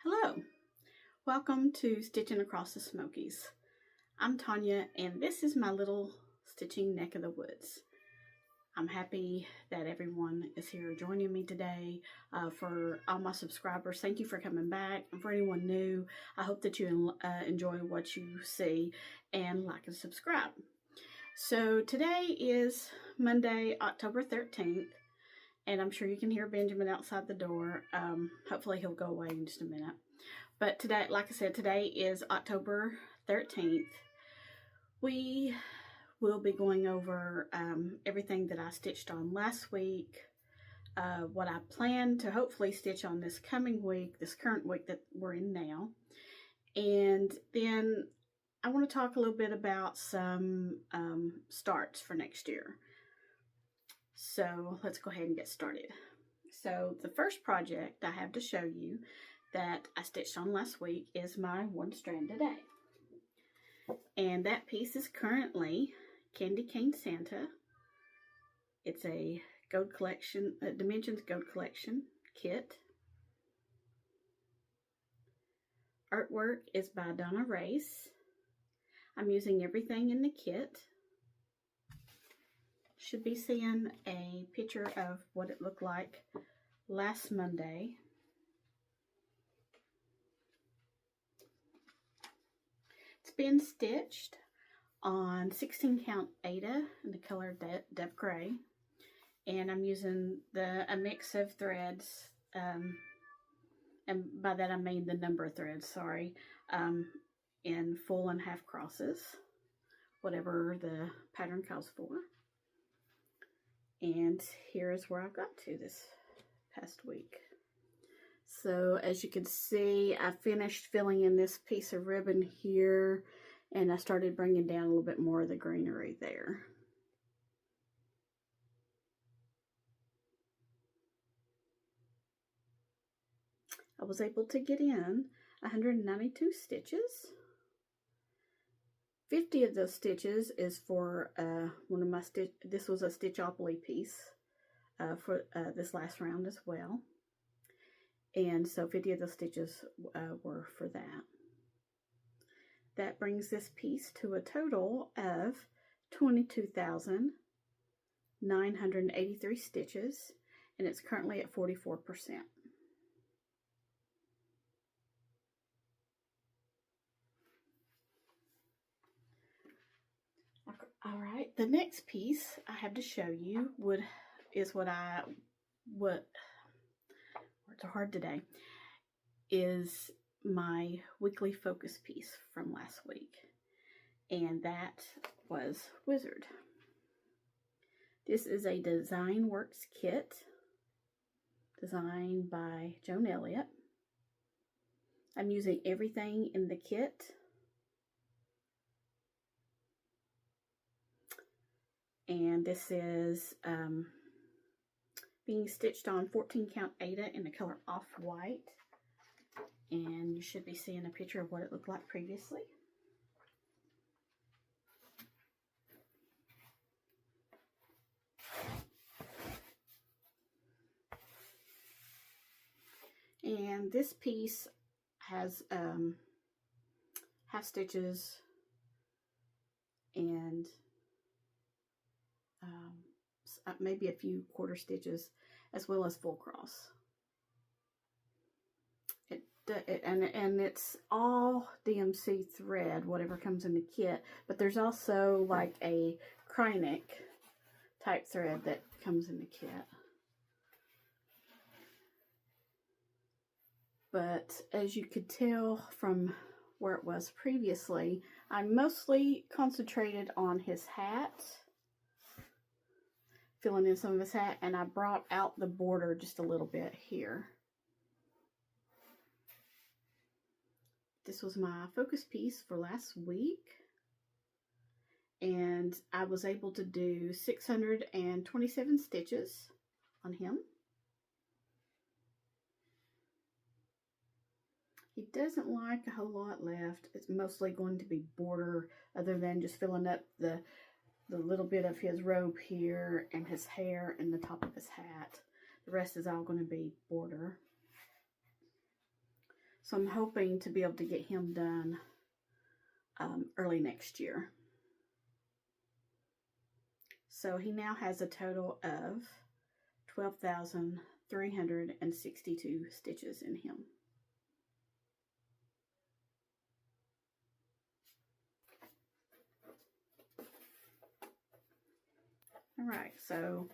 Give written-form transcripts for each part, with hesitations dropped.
Hello, welcome to Stitching Across the Smokies. I'm Tanya and this is my little stitching neck of the woods. I'm happy that everyone is here joining me today. For all my subscribers, thank you for coming back. And for anyone new, I hope that you enjoy what you see and like and subscribe. So today is Monday, October 13th. And I'm sure you can hear Benjamin outside the door. Hopefully he'll go away in just a minute. But today, like I said, today is October 13th. We will be going over everything that I stitched on last week, what I plan to hopefully stitch on this coming week, this current week that we're in now. And then I want to talk a little bit about some starts for next year. So let's go ahead and get started. So the first project I have to show you that I stitched on last week is my one strand today. And that piece is currently Candy Cane Santa. It's a Gold Collection, Dimensions Gold Collection kit. Artwork is by Donna Race. I'm using everything in the kit. Should be seeing a picture of what it looked like last Monday. It's been stitched on 16 count Aida in the color Dev Gray, and I'm using a mix of threads, and by that I mean the number of threads, sorry, in full and half crosses, whatever the pattern calls for. And here's where I got to this past week. So as you can see, I finished filling in this piece of ribbon here, and I started bringing down a little bit more of the greenery there. I was able to get in 192 stitches. 50 of those stitches is for one of my this was a Stitchopy piece for this last round as well. And so 50 of those stitches were for that. That brings this piece to a total of 22,983 stitches, and it's currently at 44%. All right, the next piece I have to show you is words are hard today, is my weekly focus piece from last week, and that was Wizard. This is a Design Works kit designed by Joan Elliott. I'm using everything in the kit. And this is being stitched on 14 count Aida in the color Off-White. And you should be seeing a picture of what it looked like previously. And this piece has half stitches and maybe a few quarter stitches, as well as full cross. And it's all DMC thread, whatever comes in the kit, but there's also like a Krynic type thread that comes in the kit. But as you could tell from where it was previously, I mostly concentrated on his hat, filling in some of his hat, and I brought out the border just a little bit here. This was my focus piece for last week, and I was able to do 627 stitches on him. He doesn't like a whole lot left. It's mostly going to be border, other than just filling up the little bit of his robe here and his hair and the top of his hat. The rest is all going to be border. So I'm hoping to be able to get him done early next year. So he now has a total of 12,362 stitches in him. All right, so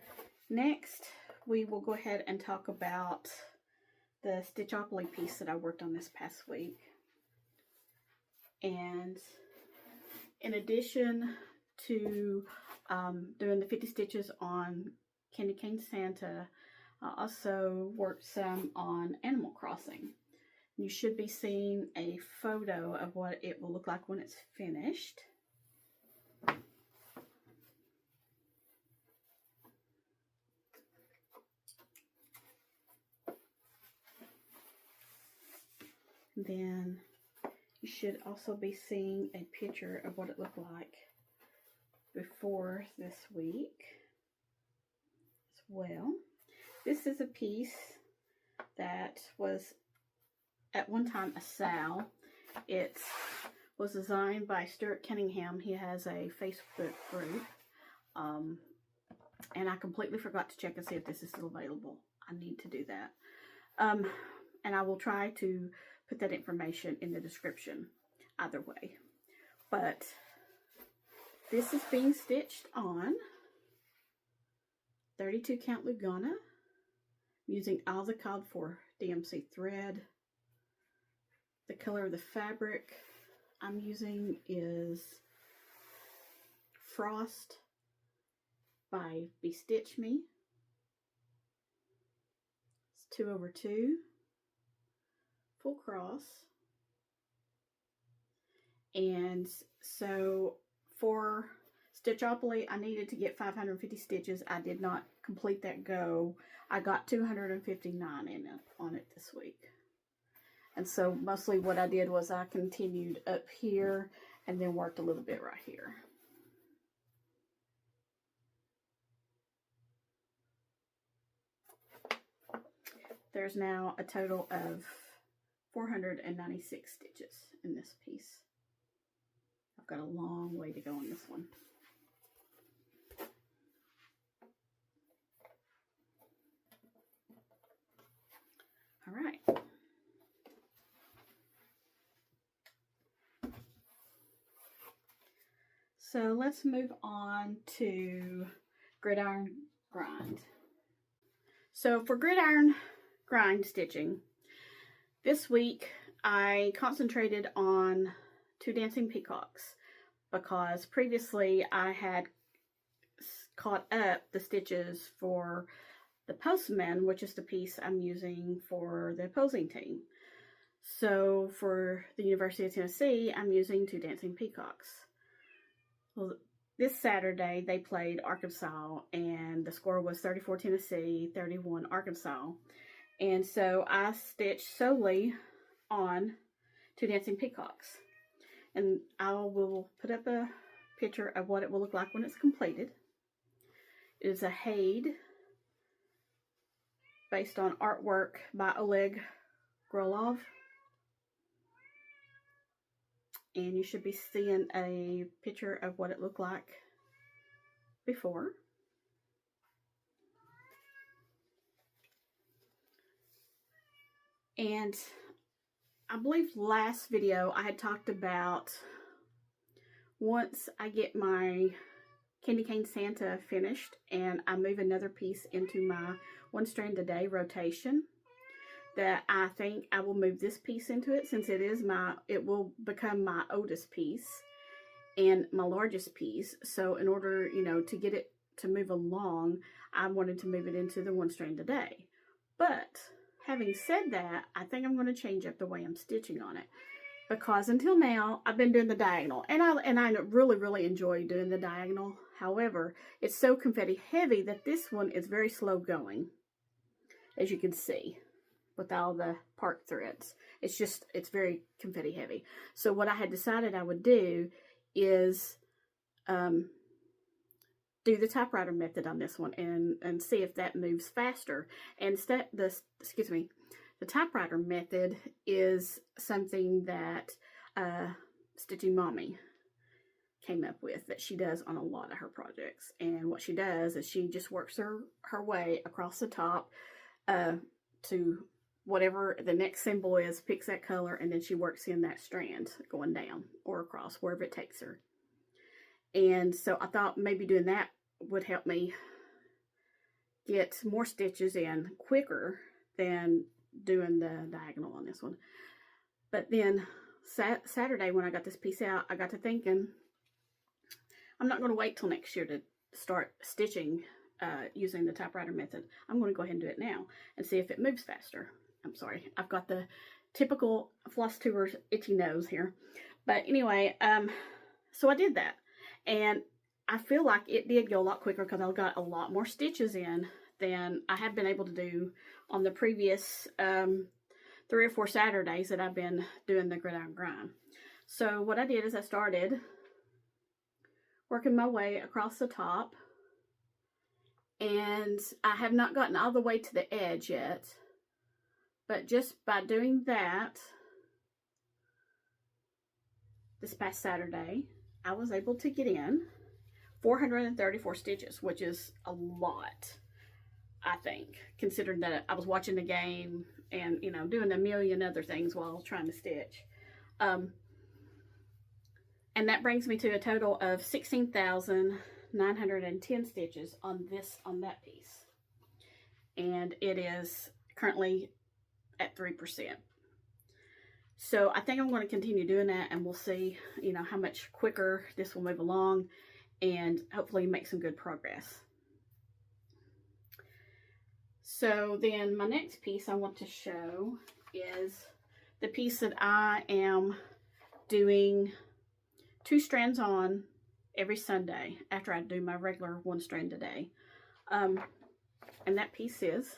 next we will go ahead and talk about the Stitchopy piece that I worked on this past week. And in addition to doing the 50 stitches on Candy Cane Santa, I also worked some on Animal Crossing. You should be seeing a photo of what it will look like when it's finished. Then you should also be seeing a picture of what it looked like before this week as well. This is a piece that was at one time a SAL. It was designed by Stewart Cunningham. He has a Facebook group. And I completely forgot to check and see if this is still available. I need to do that. And I will try to put that information in the description either way. But this is being stitched on 32 count Lugana. I'm using Alzacod for DMC thread. The color of the fabric I'm using is Frost by Stitch Me. It's 2/2. Full cross. And so for Stitchopy, I needed to get 550 stitches. I did not complete that go. I got 259 on it this week. And so mostly what I did was I continued up here and then worked a little bit right here. There's now a total of 496 stitches in this piece. I've got a long way to go on this one. All right. So let's move on to gridiron grind. So for gridiron grind stitching, this week I concentrated on 2 dancing peacocks because previously I had caught up the stitches for the postman, which is the piece I'm using for the opposing team. So for the University of Tennessee, I'm using 2 dancing peacocks. Well, this Saturday they played Arkansas and the score was 34 Tennessee, 31 Arkansas. And so I stitched solely on 2 dancing peacocks. And I will put up a picture of what it will look like when it's completed. It is a Haid based on artwork by Oleg Grolov. And you should be seeing a picture of what it looked like before. And I believe last video I had talked about once I get my Candy Cane Santa finished and I move another piece into my 1 strand a day rotation, that I think I will move this piece into it, since it will become my oldest piece and my largest piece. So in order, to get it to move along, I wanted to move it into the 1 strand a day. But having said that, I think I'm going to change up the way I'm stitching on it, because until now I've been doing the diagonal, and I really enjoy doing the diagonal. However, it's so confetti heavy that this one is very slow going, as you can see, with all the part threads. It's very confetti heavy. So what I had decided I would do is do the typewriter method on this one and see if that moves faster. And the the typewriter method is something that Stitching Mommy came up with, that she does on a lot of her projects. And what she does is she just works her way across the top to whatever the next symbol is, picks that color, and then she works in that strand going down or across, wherever it takes her. And so I thought maybe doing that would help me get more stitches in quicker than doing the diagonal on this one. But then Saturday, when I got this piece out, I got to thinking, I'm not going to wait till next year to start stitching using the typewriter method. I'm going to go ahead and do it now and see if it moves faster. I'm sorry, I've got the typical Flosstubers itchy nose here. But anyway, so I did that. And I feel like it did go a lot quicker because I got a lot more stitches in than I have been able to do on the previous 3 or 4 Saturdays that I've been doing the gridiron grind. So what I did is I started working my way across the top, and I have not gotten all the way to the edge yet, but just by doing that this past Saturday, I was able to get in 434 stitches, which is a lot, I think, considering that I was watching the game and, you know, doing a million other things while trying to stitch. And that brings me to a total of 16,910 stitches on that piece. And it is currently at 3%. So I think I'm going to continue doing that, and we'll see, you know, how much quicker this will move along and hopefully make some good progress. So then my next piece I want to show is the piece that I am doing 2 strands on every Sunday after I do my regular 1 strand a day. And that piece is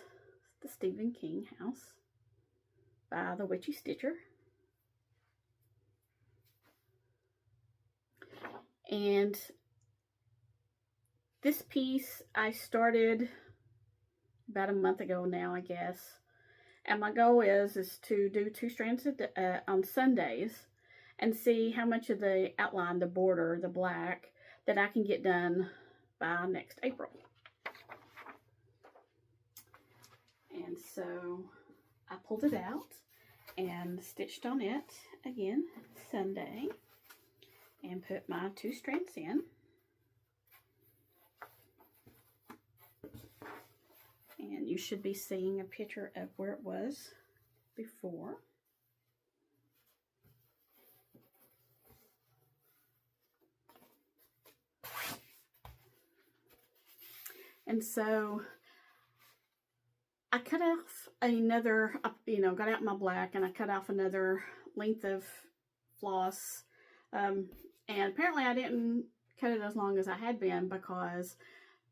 the Stephen King house by the Witchy Stitcher. And this piece I started about a month ago now, I guess. And my goal is to do 2 strands on Sundays and see how much of the outline, the border, the black, that I can get done by next April. And so I pulled it out and stitched on it again Sunday and put my 2 strands in. And you should be seeing a picture of where it was before. And so I cut off another, you know, got out my black and I cut off another length of floss. And apparently I didn't cut it as long as I had been, because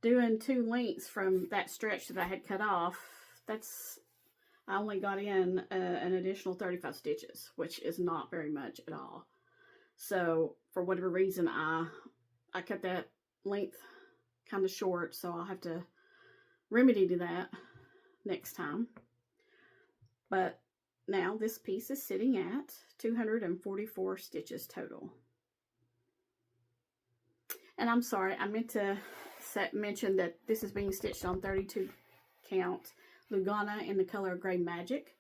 doing 2 lengths from that stretch that I had cut off, I only got in an additional 35 stitches, which is not very much at all. So for whatever reason, I cut that length kind of short, so I'll have to remedy to that next time. But now this piece is sitting at 244 stitches total. And I'm sorry, I meant to mention that this is being stitched on 32 count Lugana in the color Gray Magic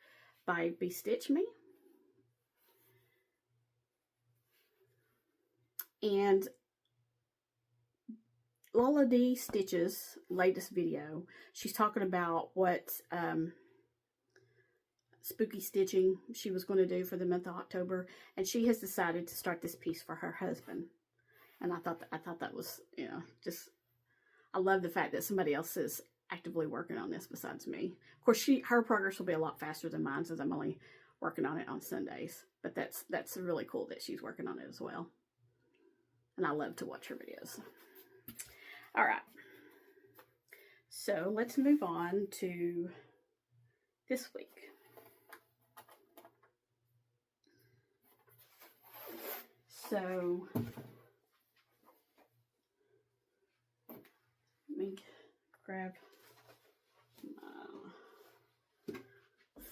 by Bestitch Me. And Lola D Stitch's latest video, she's talking about what spooky stitching she was going to do for the month of October, and she has decided to start this piece for her husband. And I thought that was, you know, just, I love the fact that somebody else is actively working on this besides me. Of course, her progress will be a lot faster than mine, since I'm only working on it on Sundays. But that's really cool that she's working on it as well. And I love to watch her videos. All right, so let's move on to this week. So let me grab my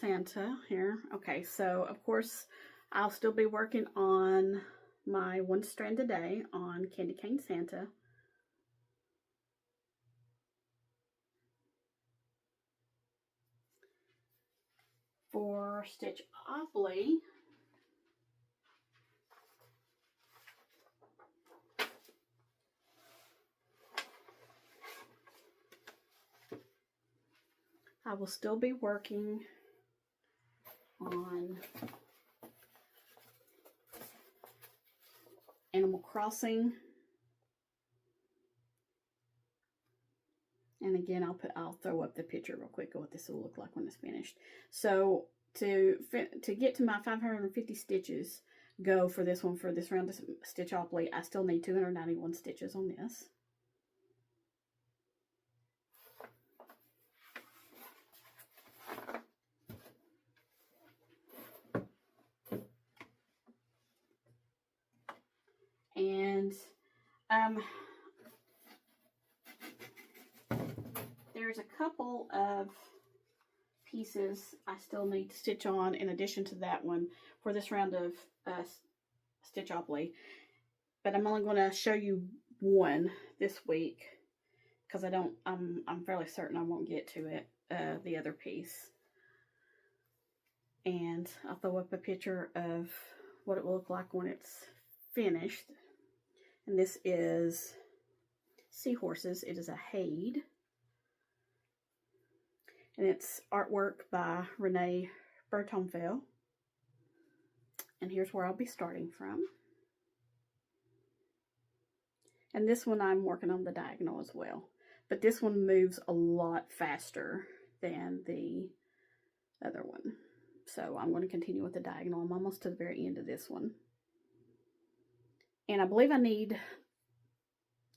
Santa here. Okay, so of course I'll still be working on my one strand a day on Candy Cane Santa. For Stitchopy, I will still be working on Animal Crossing. And again, I'll throw up the picture real quick of what this will look like when it's finished. So to get to my 550 stitches go for this one, for this round of Stitchopy, I still need 291 stitches on this. And there's a couple of pieces I still need to stitch on in addition to that one for this round of Stitchopy, but I'm only going to show you one this week because I'm fairly certain I won't get to it, the other piece. And I'll throw up a picture of what it will look like when it's finished. And this is Seahorses. It is a Haid. And it's artwork by Renee Bertonfeld. And here's where I'll be starting from. And this one I'm working on the diagonal as well. But this one moves a lot faster than the other one. So I'm going to continue with the diagonal. I'm almost to the very end of this one. And I believe I need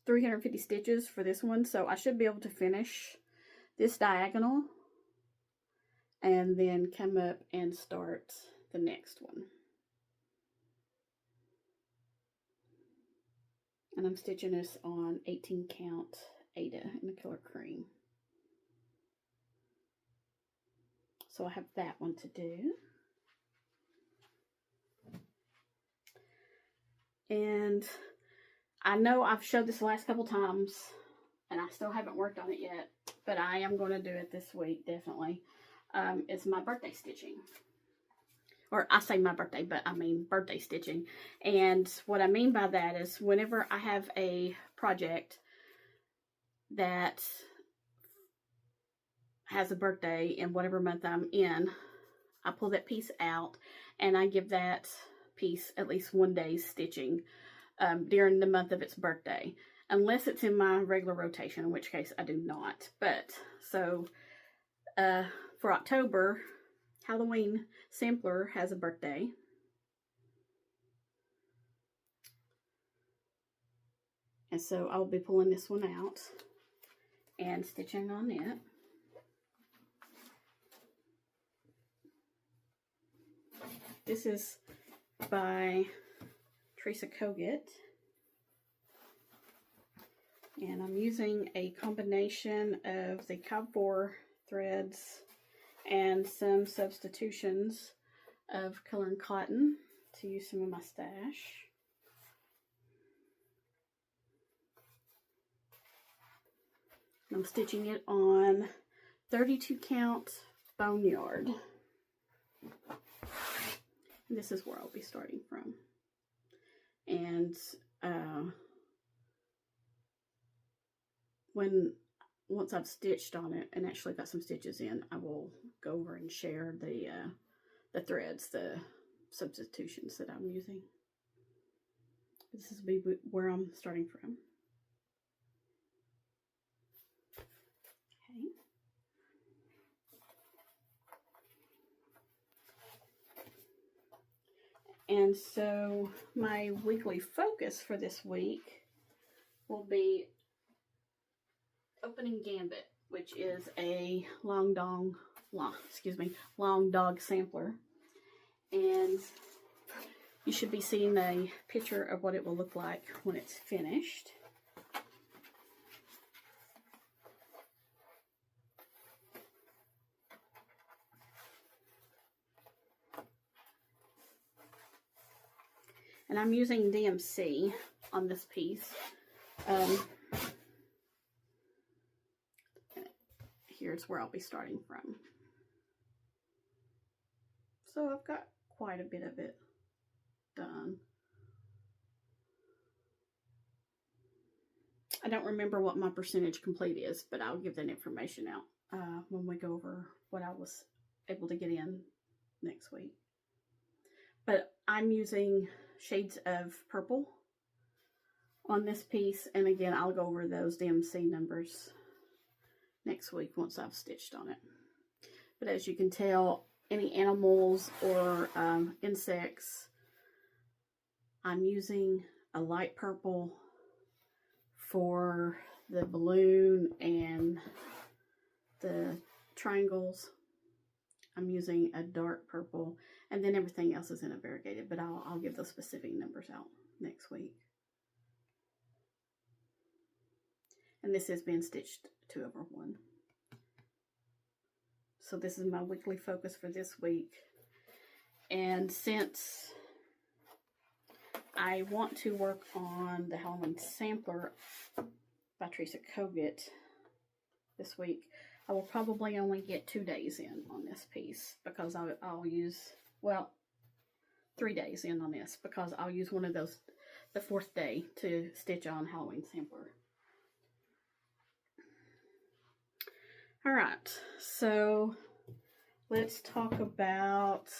350 stitches for this one. So I should be able to finish this diagonal and then come up and start the next one. And I'm stitching this on 18 count Ada in the Killer Cream. So I have that one to do. And I know I've showed this the last couple times and I still haven't worked on it yet, but I am going to do it this week, definitely. It's my birthday stitching. Or I say my birthday, but I mean birthday stitching. And what I mean by that is whenever I have a project that has a birthday in whatever month I'm in, I pull that piece out and I give that piece at least one day's stitching during the month of its birthday. Unless it's in my regular rotation, in which case I do not. But, so, for October, Halloween Sampler has a birthday. And so I'll be pulling this one out and stitching on it. This is by Teresa Kogut. And I'm using a combination of the Cob 4 threads and some substitutions of Color and Cotton to use some of my stash. I'm stitching it on 32 count Boneyard. This is where I'll be starting from. And once I've stitched on it and actually got some stitches in, I will go over and share the threads, the substitutions that I'm using. This is where I'm starting from. Okay. And so my weekly focus for this week will be Opening Gambit, which is a long dog sampler. And you should be seeing a picture of what it will look like when it's finished. And I'm using DMC on this piece. Here's where I'll be starting from. So I've got quite a bit of it done. I don't remember what my percentage complete is, but I'll give that information out when we go over what I was able to get in next week. But I'm using shades of purple on this piece, and again, I'll go over those DMC numbers next week once I've stitched on it. But as you can tell, any animals or insects, I'm using a light purple for the balloon and the triangles. I'm using a dark purple, and then everything else is in a variegated, but I'll give those specific numbers out next week. And this is being stitched 2/1. So this is my weekly focus for this week. And since I want to work on the Halloween Sampler by Teresa Kogut this week, I will probably only get 2 days in on this piece, because I'll use, well, 3 days in on this, because I'll use one of those the 4th day to stitch on Halloween Sampler. All right, so let's talk about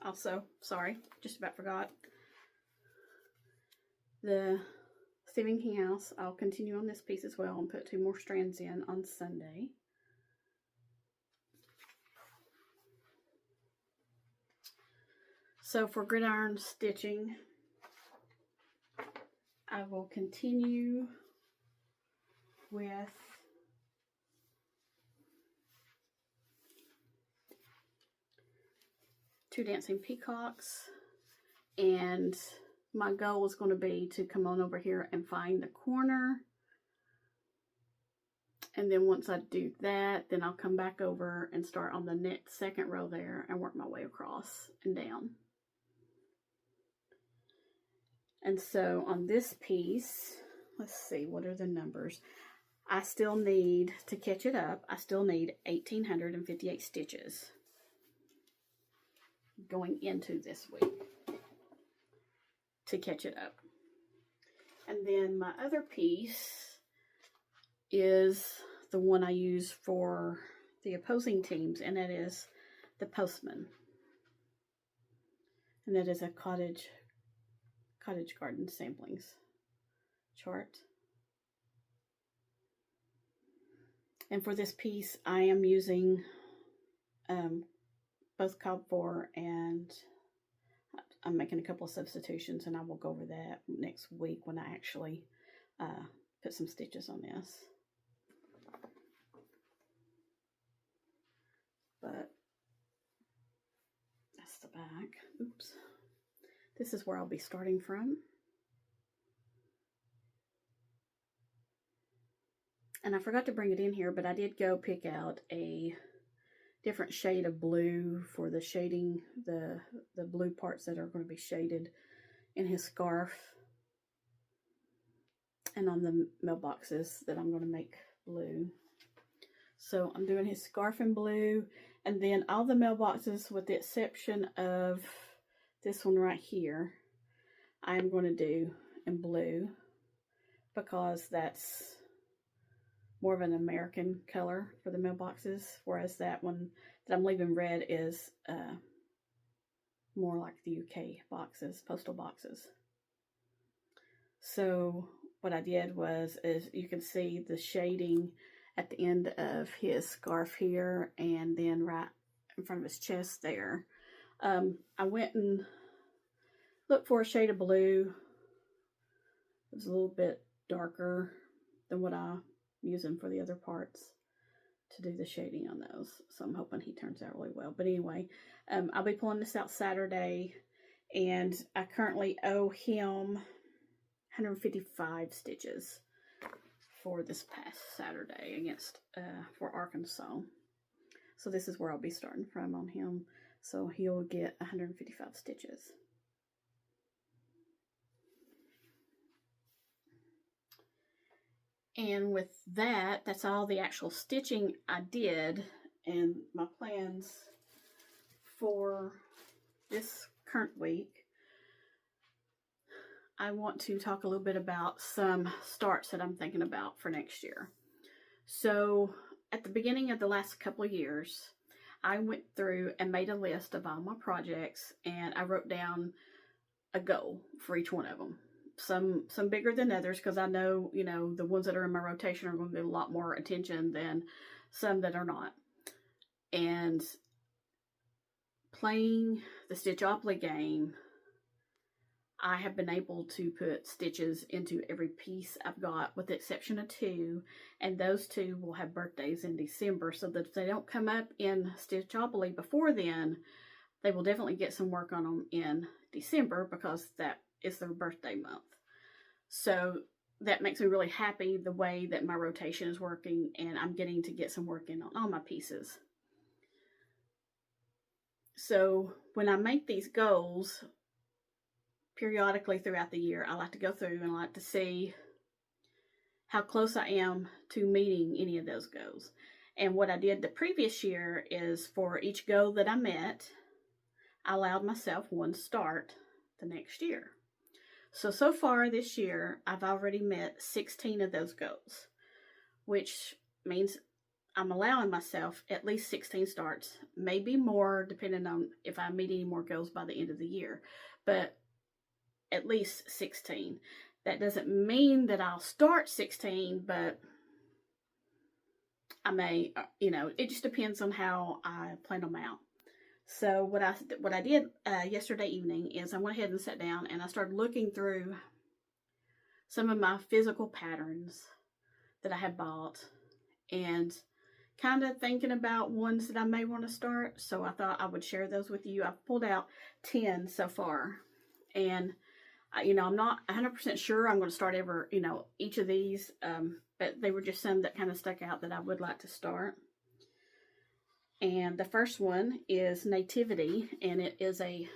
also, sorry, just about forgot, the Stephen King house. I'll continue on this piece as well and put 2 more strands in on Sunday. So for gridiron stitching, I will continue with two dancing peacocks, and my goal is going to be to come on over here and find the corner, and then once I do that, then I'll come back over and start on the next 2nd row there and work my way across and down. And so on this piece, let's see, what are the numbers? I still need, to catch it up, I still need 1,858 stitches going into this week to catch it up. And then my other piece is the one I use for the opposing teams, and that is the Postman. And that is a cottage garden samplings chart. And for this piece, I am using both Cob 4, and I'm making a couple of substitutions, and I will go over that next week when I actually put some stitches on this. But that's the back. Oops. This is where I'll be starting from. And I forgot to bring it in here, but I did go pick out a different shade of blue for the shading, the blue parts that are going to be shaded in his scarf and on the mailboxes that I'm going to make blue. So I'm doing his scarf in blue, and then all the mailboxes, with the exception of this one right here, I'm going to do in blue, because that's more of an American color for the mailboxes, whereas that one that I'm leaving red is more like the UK boxes, postal boxes. So what I did was, is you can see the shading at the end of his scarf here, and then right in front of his chest there. I went and looked for a shade of blue. It was a little bit darker than what I'm using for the other parts to do the shading on those. So I'm hoping he turns out really well. But anyway, I'll be pulling this out Saturday, and I currently owe him 155 stitches for this past Saturday against for Arkansas. So this is where I'll be starting from on him. So he'll get 155 stitches. And with that, that's all the actual stitching I did. And my plans for this current week, I want to talk a little bit about some starts that I'm thinking about for next year. So at the beginning of the last couple of years, I went through and made a list of all my projects, and I wrote down a goal for each one of them. Some bigger than others, because I know, you know, the ones that are in my rotation are going to get a lot more attention than some that are not. And playing the Stitchopy game, I have been able to put stitches into every piece I've got, with the exception of 2, and those 2 will have birthdays in December, so that if they don't come up in Stitchopy before then, they will definitely get some work on them in December, because that is their birthday month. So that makes me really happy, the way that my rotation is working, and I'm getting to get some work in on all my pieces. So when I make these goals, periodically throughout the year, I like to go through and I like to see how close I am to meeting any of those goals. And what I did the previous year is, for each goal that I met, I allowed myself one start the next year. So far this year, I've already met 16 of those goals, which means I'm allowing myself at least 16 starts, maybe more depending on if I meet any more goals by the end of the year, but at least 16. That doesn't mean that I'll start 16, but I may, you know, it just depends on how I plan them out. So what I did yesterday evening is I went ahead and sat down and I started looking through some of my physical patterns that I had bought, and kind of thinking about ones that I may want to start. So I thought I would share those with you. I've pulled out 10 so far, and you know, I'm not 100% sure I'm going to start each of these, but they were just some that kind of stuck out that I would like to start. And the first one is Nativity, and it is a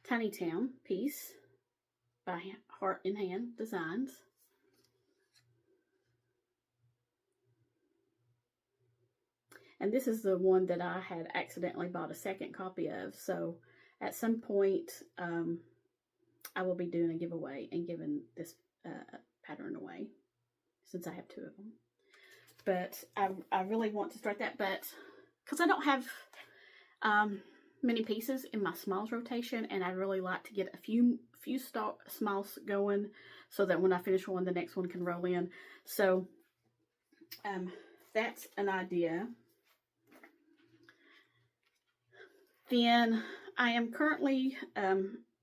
Tiny Town piece by Heart in Hand Designs. And this is the one that I had accidentally bought a second copy of, so at some point, I will be doing a giveaway and giving this pattern away, since I have 2 of them. But I really want to start that, but because I don't have many pieces in my smalls rotation, and I really like to get a few smalls going, so that when I finish one, the next one can roll in. So that's an idea. Then I am currently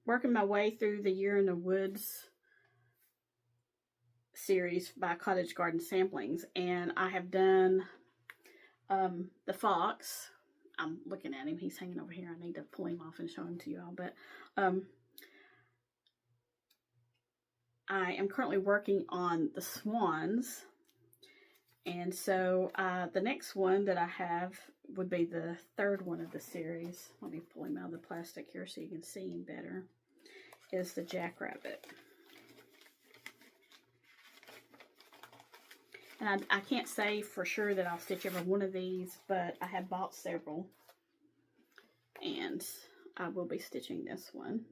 working my way through the Year in the Woods series by Cottage Garden Samplings, and I have done the fox. I'm looking at him, he's hanging over here. I need to pull him off and show him to you all, but I am currently working on the swans, and so the next one that I have would be the 3rd one of the series. Let me pull him out of the plastic here so you can see him better. Is the Jackrabbit. And I can't say for sure that I'll stitch every one of these, but I have bought several, and I will be stitching this one.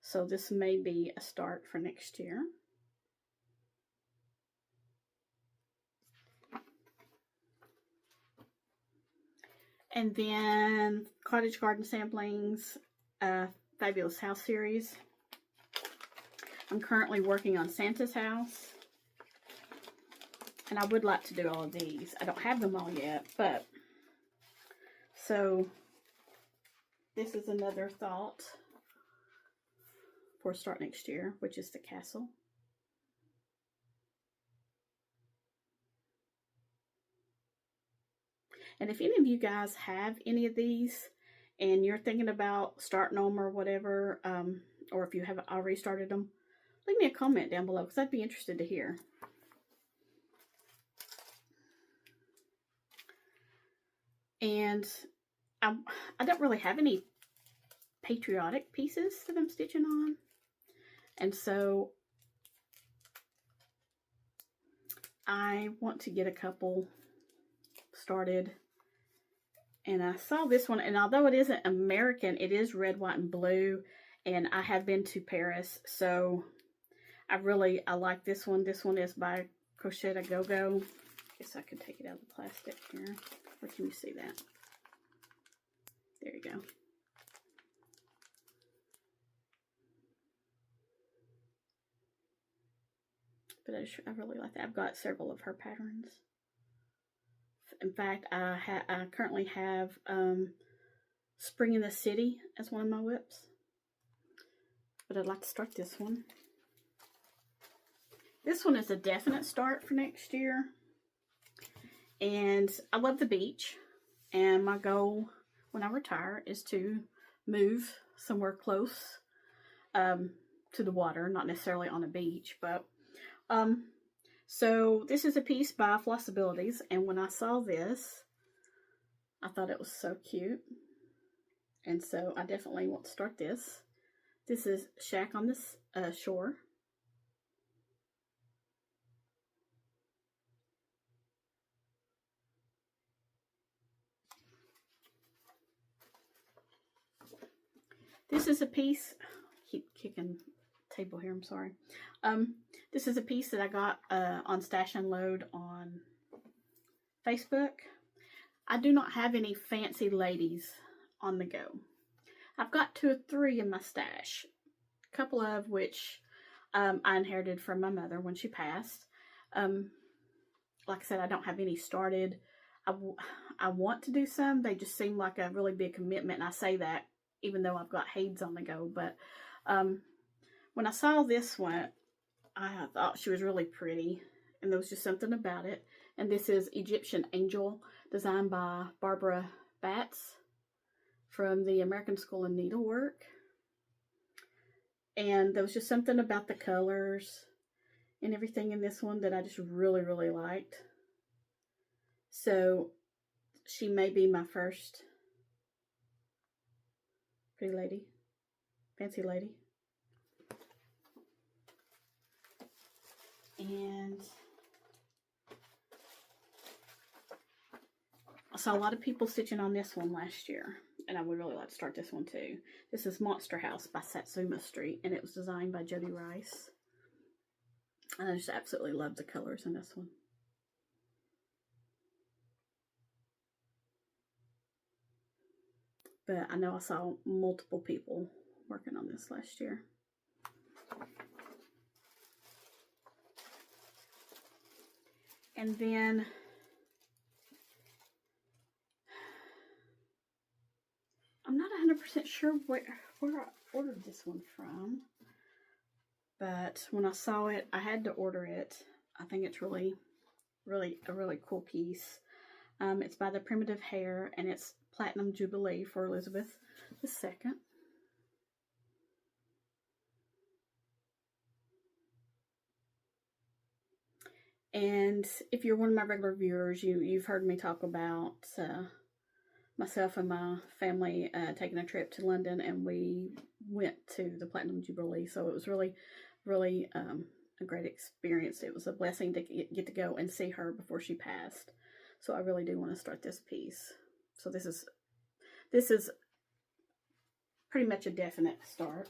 So this may be a start for next year. And then Cottage Garden Samplings, Fabulous House series. I'm currently working on Santa's house, and I would like to do all of these. I don't have them all yet, but so this is another thought for start next year, which is the castle. And if any of you guys have any of these and you're thinking about starting them or whatever, or if you haven't already started them, leave me a comment down below, because I'd be interested to hear. And I don't really have any patriotic pieces that I'm stitching on. And so I want to get a couple started. And I saw this one, and although it isn't American, it is red, white, and blue. And I have been to Paris, so I like this one. This one is by Crochet A Go Go. Guess I could take it out of the plastic here. Or can you see that? There you go. But I really like that. I've got several of her patterns. In fact, I currently have Spring in the City as one of my whips. But I'd like to start this one. This one is a definite start for next year. And I love the beach. And my goal when I retire is to move somewhere close to the water. Not necessarily on a beach, but so this is a piece by Flosstubers, and when I saw this, I thought it was so cute, and so I definitely want to start this. This is Shack on the Shore. This is a piece, I keep kicking table here, I'm sorry. This is a piece that I got on Stash and Load on Facebook. I do not have any fancy ladies on the go. I've got 2 or 3 in my stash, a couple of which I inherited from my mother when she passed. Like I said, I don't have any started. I want to do some. They just seem like a really big commitment, and I say that even though I've got Hades on the go. But when I saw this one, I thought she was really pretty, and there was just something about it. And this is Egyptian Angel, designed by Barbara Batts from the American School of Needlework. And there was just something about the colors and everything in this one that I just really, really liked. So she may be my first pretty lady, fancy lady. And I saw a lot of people stitching on this one last year, and I would really like to start this one too. This is Monster House by Satsuma Street, and it was designed by Jody Rice. And I just absolutely love the colors in this one. But I know I saw multiple people working on this last year. And then I'm not 100% sure where I ordered this one from, but when I saw it, I had to order it. I think it's really a really cool piece. It's by the Primitive Hair, and it's Platinum Jubilee for Elizabeth II. And if you're one of my regular viewers, you've heard me talk about myself and my family taking a trip to London, and we went to the Platinum Jubilee. So it was really a great experience. It was a blessing to get to go and see her before she passed. So I really do want to start this piece. So this is pretty much a definite start.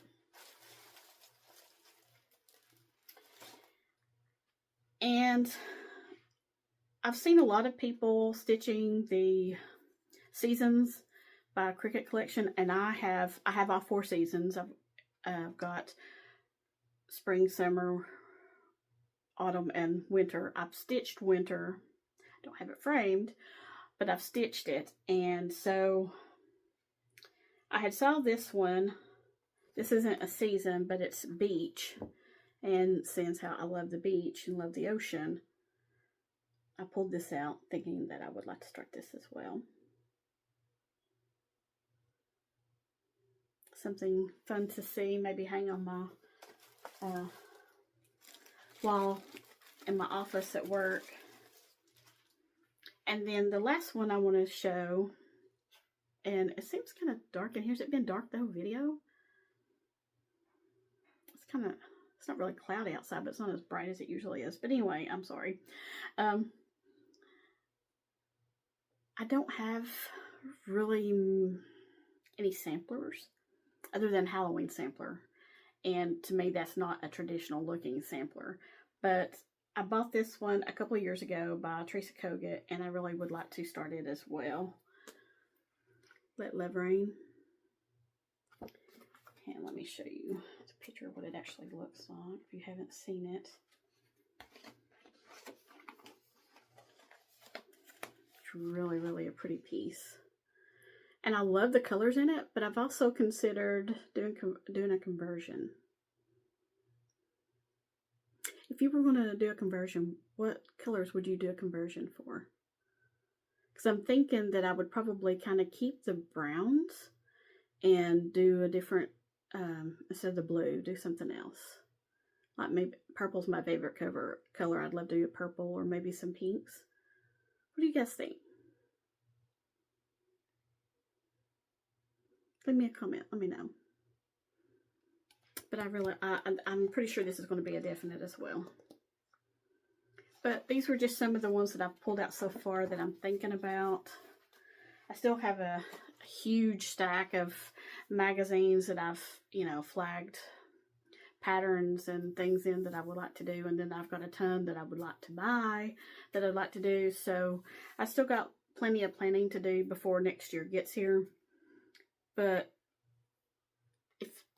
And I've seen a lot of people stitching the seasons by Cricut Collection, and I have all 4 seasons. I've got spring, summer, autumn, and winter. I've stitched winter. I don't have it framed, but I've stitched it. And so I had saw this one. This isn't a season, but it's beach. And since how I love the beach and love the ocean, I pulled this out thinking that I would like to start this as well. Something fun to see, maybe hang on my wall in my office at work. And then the last one I want to show, and it seems kind of dark in here. Has it been dark the whole video? It's not really cloudy outside, but it's not as bright as it usually is. But anyway, I'm sorry. I don't have really any samplers other than Halloween sampler. And to me, that's not a traditional looking sampler. But I bought this one a couple of years ago by Teresa Kogut, and I really would like to start it as well. Let Love Rain. And let me show you a picture of what it actually looks like if you haven't seen it. It's really, really a pretty piece. And I love the colors in it, but I've also considered doing a conversion. If you were going to do a conversion, what colors would you do a conversion for? Because I'm thinking that I would probably kind of keep the browns and do a different, instead of the blue, do something else. Like maybe purple's my favorite color. I'd love to do a purple or maybe some pinks. What do you guys think? Leave me a comment. Let me know. But I'm pretty sure this is going to be a definite as well. But these were just some of the ones that I've pulled out so far that I'm thinking about. I still have a huge stack of magazines that I've, flagged patterns and things in that I would like to do. And then I've got a ton that I would like to buy that I'd like to do. So I still got plenty of planning to do before next year gets here. But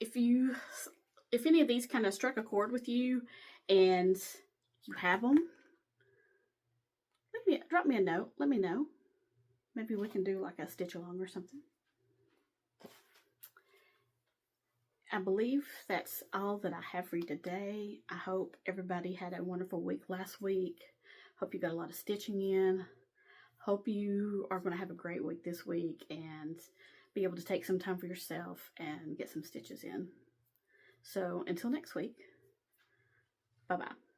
if any of these kind of struck a chord with you and you have them, drop me a note. Let me know. Maybe we can do like a stitch along or something. I believe that's all that I have for you today. I hope everybody had a wonderful week last week. Hope you got a lot of stitching in. Hope you are going to have a great week this week and be able to take some time for yourself and get some stitches in. So until next week, bye-bye.